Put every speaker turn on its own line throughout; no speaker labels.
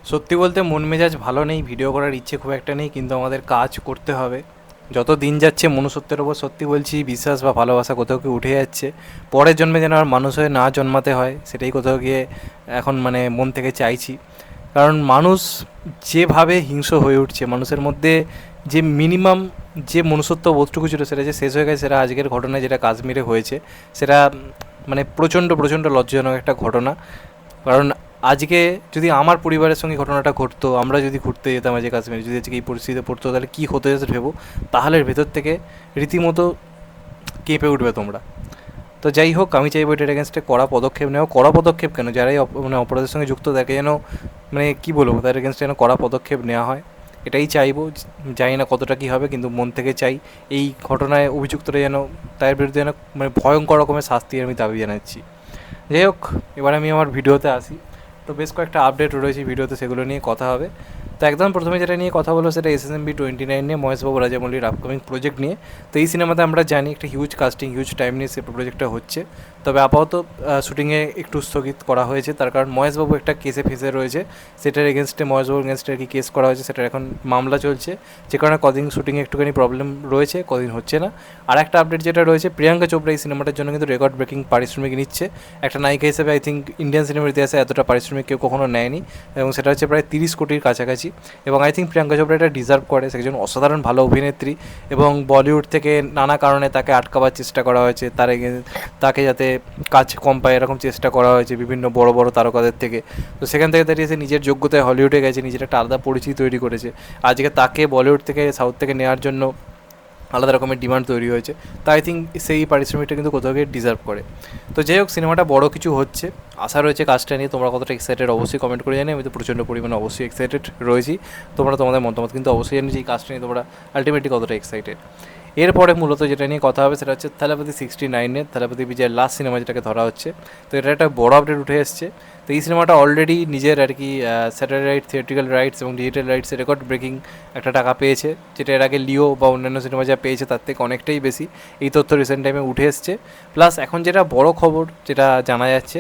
সত্যি বলতে মন মেজাজ ভালো নেই, ভিডিও করার ইচ্ছে খুব একটা নেই, কিন্তু আমাদের কাজ করতে হবে। যত দিন যাচ্ছে মনুষ্যত্বের ওপর সত্যি বলছি বিশ্বাস বা ভালোবাসা কোথাও কি উঠে যাচ্ছে। পরের জন্মে যেন আর মানুষ হয়ে না জন্মাতে হয় সেটাই কোথাও গিয়ে এখন মানে মন থেকে চাইছি। কারণ মানুষ যেভাবে হিংস্র হয়ে উঠছে, মানুষের মধ্যে যে মিনিমাম যে মনুষ্যত্ব বোধটুকু ছিল সেটা যে শেষ হয়ে গেছে, সেটা আজকের ঘটনায় যেটা কাশ্মীরে হয়েছে সেটা মানে প্রচণ্ড প্রচণ্ড লজ্জাজনক একটা ঘটনা। কারণ আজকে যদি আমার পরিবারের সঙ্গে ঘটনাটা ঘটতো, আমরা যদি ঘুরতে যেতাম আজকে কাশ্মীরে, যদি আজকে এই পরিস্থিতিতে পড়তো, তাহলে কী হতে যেত ভেবো। তাহলে ভেতর থেকে রীতিমতো কেঁপে উঠবে তোমরা। তো যাই হোক, আমি চাইবো এটার এগেনস্টে কড়া পদক্ষেপ নেওয়া। কড়া পদক্ষেপ কেন, যারাই মানে অপরাধের সঙ্গে যুক্ত তাকে যেন মানে কী বলবো, তার এগেনস্টে যেন কড়া পদক্ষেপ নেওয়া হয়, এটাই চাইবো। জানি না কতটা কী হবে, কিন্তু মন থেকে চাই এই ঘটনায় অভিযুক্তরা যেন, তার বিরুদ্ধে যেন মানে ভয়ঙ্কর রকমের শাস্তি আমি দাবি জানাচ্ছি। যাই হোক, এবার আমি আমার ভিডিওতে আসি। তো বেশ কয়েকটা আপডেট রয়েছে ভিডিওতে, সেগুলো নিয়ে কথা হবে। তো একদম প্রথমে যেটা নিয়ে কথা বলো সেটা SSMB 29 নিয়ে, মহেশবাবু রাজামৌলির আপকামিং প্রজেক্ট নিয়ে। তো এই সিনেমাতে আমরা জানি একটা হিউজ কাস্টিং, হিউজ টাইম নিয়ে সে প্রজেক্টটা হচ্ছে। তবে আপাতত শুটিংয়ে একটু স্থগিত করা হয়েছে, তার কারণ মহেশবাবু একটা কেসে ফেসে রয়েছে। সেটার এগেনস্টে, মহেশবাবুর এগেনস্টে আর কি কেস করা হয়েছে, সেটার এখন মামলা চলছে, যে কারণে কদিন শুটিংয়ে একটুখানি প্রবলেম রয়েছে, কদিন হচ্ছে না। আর একটা আপডেট যেটা রয়েছে, প্রিয়াঙ্কা চোপড়া এই সিনেমাটার জন্য কিন্তু রেকর্ড ব্রেকিং পারিশ্রমিক নিচ্ছে। একটা নায়িকা হিসেবে আই থিঙ্ক ইন্ডিয়ান সিনেমার ইতিহাসে এতটা পারিশ্রমিক কেউ কখনো নেয়নি, এবং সেটা হচ্ছে প্রায় 30 কোটির কাছাকাছি। এবং আই থিঙ্ক প্রিয়াঙ্কা চোপড়া এটা ডিজার্ভ করে, সে একজন অসাধারণ ভালো অভিনেত্রী। এবং বলিউড থেকে নানা কারণে তাকে আটকাবার চেষ্টা করা হয়েছে, তাকে যাতে কাজ কম পায় এরকম চেষ্টা করা হয়েছে বিভিন্ন বড় বড় তারকাদের থেকে। তো সেখান থেকে দাঁড়িয়ে সে নিজের যোগ্যতায় হলিউডে গেছে, নিজের একটা আলাদা পরিচিতি তৈরি করেছে। আজকে তাকে বলিউড থেকে সাউথ থেকে নেওয়ার জন্য আলাদা রকমের ডিমান্ড তৈরি হয়েছে। তাই আই থিঙ্ক সেই পারিশ্রমিকটা কিন্তু কোথাও গিয়ে ডিজার্ভ করে। তো যাই হোক, সিনেমাটা বড় কিছু হচ্ছে, আশা রয়েছে কাজটা নিয়ে। তোমরা কতটা এক্সাইটেড অবশ্যই কমেন্ট করে জানি। আমি তো প্রচণ্ড পরিমাণে অবশ্যই এক্সাইটেড রয়েছি। তোমরা তোমাদের মতামত কিন্তু অবশ্যই জানি যে এই কাজটা নিয়ে তোমরা আলটিমেটলি কতটা এক্সাইটেড। এরপরে মূলত যেটা নিয়ে কথা হবে সেটা হচ্ছে থালাপতি 69-এর, থালাপতি বিজয়ের লাস্ট সিনেমা যেটাকে ধরা হচ্ছে। তো এটা একটা বড় আপডেট উঠে এসছে। তো এই সিনেমাটা অলরেডি নিজের আর কি স্যাটেলাইট থিয়েট্রিক্যাল রাইটস এবং ডিজিটাল রাইটসে রেকর্ড ব্রেকিং একটা টাকা পেয়েছে, যেটা এর আগে লিও বা অন্যান্য সিনেমা যা পেয়েছে তার থেকে অনেকটাই বেশি। এই তথ্য রিসেন্ট টাইমে উঠে এসছে। প্লাস এখন যেটা বড় খবর যেটা জানা যাচ্ছে,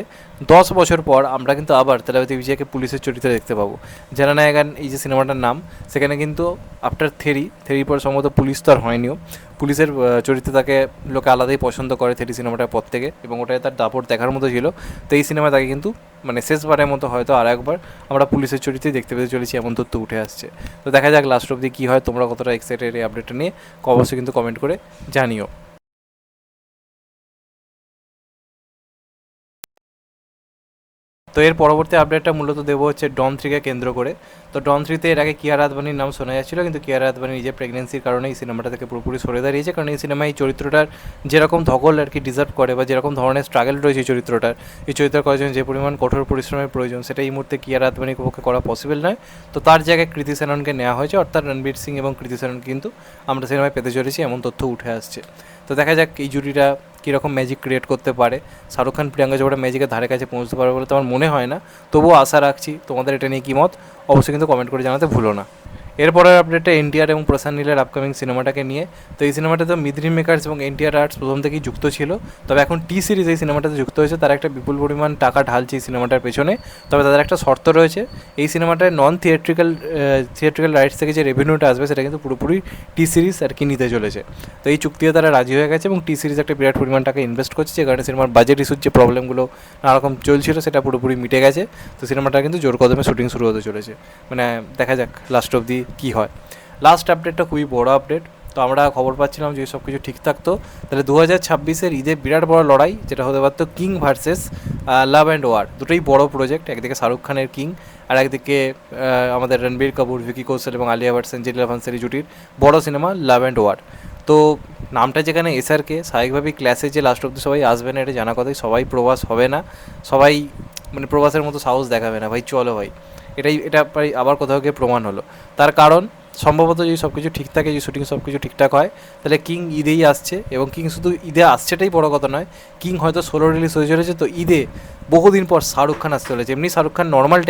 10 বছর পর আমরা কিন্তু আবার থালাপতি বিজয়কে পুলিশের চরিত্রে দেখতে পাবো। যারা নায়ক, এই যে সিনেমাটার নাম, সেখানে কিন্তু আফটার থেরি পর সম্ভবত পুলিশ তো আর হয়নিও, পুলিশের চরিত্রে তাকে লোকে আলাদাই পছন্দ করে থেরি সিনেমাটার পর থেকে, এবং ওটাই তার দাপট দেখার মতো ছিল। তো এই সিনেমা তাকে কিন্তু মানে শেষবারের মতো হয়তো আর একবার আমরা পুলিশের চরিত্রেই দেখতে পেতে চলেছি, এমন তথ্য উঠে আসছে। তো দেখা যাক লাস্ট অবধি কী হয়। তোমরা কতটা এক্সাইটেড এই আপডেটটা নিয়ে অবশ্যই কিন্তু কমেন্ট করে জানিও। তো এর পরবর্তী আপডেটটা মূলত দেবো হচ্ছে ডন 3কে কেন্দ্র করে। তো ডন 3তে এর আগে কিয়ারা আদবানির নাম শোনা যাচ্ছিলো, কিন্তু কিয়ারা আদবানি নিজের প্রেগনেন্সির কারণে এই সিনেমাটা থেকে পুরোপুরি সরে দাঁড়িয়েছে। কারণ এই সিনেমায় এই চরিত্রটার যেরকম ধকল আর কি ডিজার্ভ করে, বা যেরকম ধরনের স্ট্রাগল রয়েছে এই চরিত্র করার জন্য যে পরিমাণ কঠোর পরিশ্রমের প্রয়োজন, সেটা এই মুহূর্তে কিয়ারা আদবানির পক্ষে করা পসিবল নয়। তো তার জায়গায় কৃতি সেননকে নেওয়া হয়েছে, অর্থাৎ রণবীর সিং এবং কৃতি সেনন কিন্তু আমরা সিনেমায় পেতে চলেছি, এমন তথ্য উঠে আসছে। তো দেখা যাক এই জুটিটা কীরকম ম্যাজিক ক্রিয়েট করতে পারে। শাহরুখ খান প্রিয়াঙ্কা চোপড়া ম্যাজিকের ধারে কাছে পৌঁছতে পারবে বলে তো আমার মনে হয় না, তবুও আশা রাখছি। তোমাদের এটা নিয়ে কী মত অবশ্যই কিন্তু কমেন্ট করে জানাতে ভুলো না। এরপরের আপডেটটা এনটিআর এবং প্রশান্ত নীলের আপকামিং সিনেমাটাকে নিয়ে। তো এই সিনেমাটা তো মিদরিম মেকার্স এবং এনটিআর আর্টস প্রথম থেকেই যুক্ত ছিল, তবে এখন টি সিরিজ এই সিনেমাটাতে যুক্ত হয়েছে। তারা একটা বিপুল পরিমাণ টাকা ঢালছে এই সিনেমাটার পেছনে। তবে তাদের একটা শর্ত রয়েছে, এই সিনেমাটায় নন থিয়েট্রিক্যাল রাইটস থেকে যে রেভিনিউটা আসবে সেটা কিন্তু পুরোপুরি টি সিরিজ আর কি নিতে চলেছে। তো এই চুক্তিতে তারা রাজি হয়ে গেছে, এবং টি সিরিজ একটা বিরাট পরিমাণ টাকা ইনভেস্ট করছে, যে কারণে সিনেমার বাজেট ইস্যুর যে প্রবলেমগুলো নানারকম চলছিল সেটা পুরোপুরি মিটে গেছে। তো সিনেমাটা কিন্তু জোর কদমে শুটিং শুরু হতে চলেছে। মানে দেখা যাক লাস্ট অবধি কী হয়। লাস্ট আপডেটটা খুবই বড় আপডেট। তো আমরা খবর পাচ্ছিলাম যে সব কিছু ঠিক থাকতো, তাহলে 2026-এর ঈদে বিরাট বড় লড়াই যেটা হতে পারতো king versus love and war. দুটোই বড় প্রজেক্ট, একদিকে শাহরুখ খানের কিং, আর একদিকে আমাদের রণবীর কাপুর, ভিকি কৌশল এবং আলিয়া ভাট, সেঞ্জেলিনা ভানসালি জুটির বড় সিনেমা লাভ অ্যান্ড ওয়ার। তো নামটা যেখানে এসআরকে, স্বাভাবিকভাবেই ক্লাসে যে লাস্ট অব্দি সবাই আসবে না এটা জানা কথাই। সবাই প্রবাস হবে না, সবাই মানে প্রবাসের মতো সাহস দেখাবে না, ভাই চলো ভাই। এটা প্রায় আবার কোথাও গিয়ে প্রমাণ হলো। তার কারণ সম্ভবত যদি সব কিছু ঠিক থাকে, যদি শুটিং সব কিছু ঠিকঠাক হয়, তাহলে কিং ঈদেই আসছে। এবং কিং শুধু ঈদে আসছেটাই বড় কথা নয়, কিং হয়তো 16 রিলিজ হয়ে চলেছে। তো ঈদে বহুদিন পর শাহরুখ খান আসতে চলেছে। এমনি শাহরুখ খান নর্মাল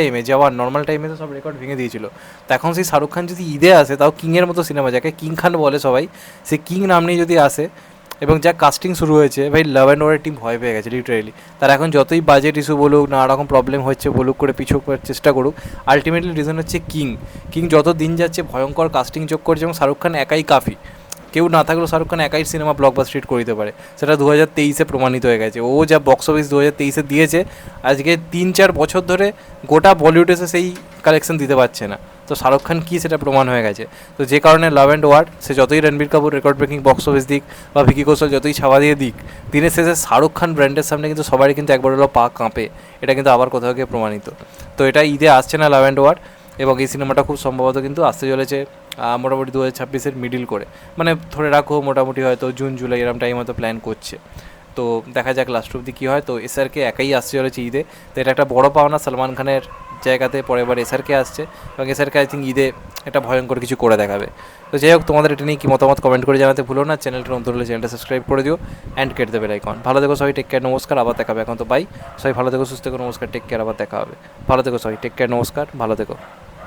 টাইমে তো সব রেকর্ড ভেঙে দিয়েছিল। তো এখন সেই শাহরুখ খান যদি ঈদে আসে, তাও কিংয়ের মতো সিনেমা, যাকে কিং খান বলে সবাই, সে কিং নাম নিয়ে যদি আসে, এবং যা কাস্টিং শুরু হয়েছে ভাই, লাভ অ্যান্ড ওয়ারের টিম ভয় পেয়ে গেছে লিটারেলি। তার এখন যতই বাজেট ইস্যু বলুক, নানা রকম প্রবলেম হচ্ছে বলুক, করে পিছু করার চেষ্টা করুক, আলটিমেটলি রিজন হচ্ছে কিং যত দিন যাচ্ছে ভয়ঙ্কর কাস্টিং যোগ করছে, এবং শাহরুখ খান একাই কাফি। কেউ না থাকলেও শাহরুখ খান একাই সিনেমা ব্লকবাস্টার হিট করে দিতে পারে, সেটা 2023-এ প্রমাণিত হয়ে গেছে। ও যা বক্স অফিস 2023-এ দিয়েছে, আজকে 3-4 বছর ধরে গোটা বলিউড এসে সেই কালেকশন দিতে পারছে না। তো শাহরুখ খান কী সেটা প্রমাণ হয়ে গেছে। তো যে কারণে লাভ অ্যান্ড ওয়ার, সে যতই Ranbir Kapoor record breaking box office দিক বা ভিকি কৌশল যতই ছাওয়া দিয়ে দিক, দিনের শেষে শাহরুখ খান ব্র্যান্ডের সামনে কিন্তু সবারই কিন্তু একবার হলো পা কাঁপে। এটা কিন্তু আবার কোথাও গিয়ে প্রমাণিত। তো এটা ঈদে আসছে না লাভ অ্যান্ড ওয়ার, এবং এই সিনেমাটা খুব সম্ভবত কিন্তু আসতে চলেছে মোটামুটি 2026-এর মিডিল করে, মানে ধরে রাখো মোটামুটি হয়তো জুন জুলাই এরম টাইম হয়তো প্ল্যান করছে। তো দেখা যাক লাস্ট অব্দি কী হয়। তো এসআরকে একাই আসতে চলেছে ঈদে, তো এটা একটা বড় পাওনা সালমান খানের জায়গাতে। পরের বার এসআরকে আসছে, এবং এসআরকে আই থিঙ্ক ঈদে এটা ভয়ঙ্কর কিছু করে দেখাবে। তো যাই হোক, তোমাদের এটা নিয়ে কী মতামত কমেন্ট করে জানাতে ভুলো না। চ্যানেলটা নতুন হলে চ্যানেলটা সাবস্ক্রাইব করে দিও অ্যান্ড কেটে দেবে আইকন। ভালো থেকো সবাই, টেক কেয়ার, নমস্কার, আবার দেখাবে। এখন তো বাই, সবাই ভালো থেকো, সুস্থ থেকো, নমস্কার, টেক কেয়ার, আবার দেখা হবে। ভালো থেকো সবাই, টেক কেয়ার, নমস্কার, ভালো থেকো।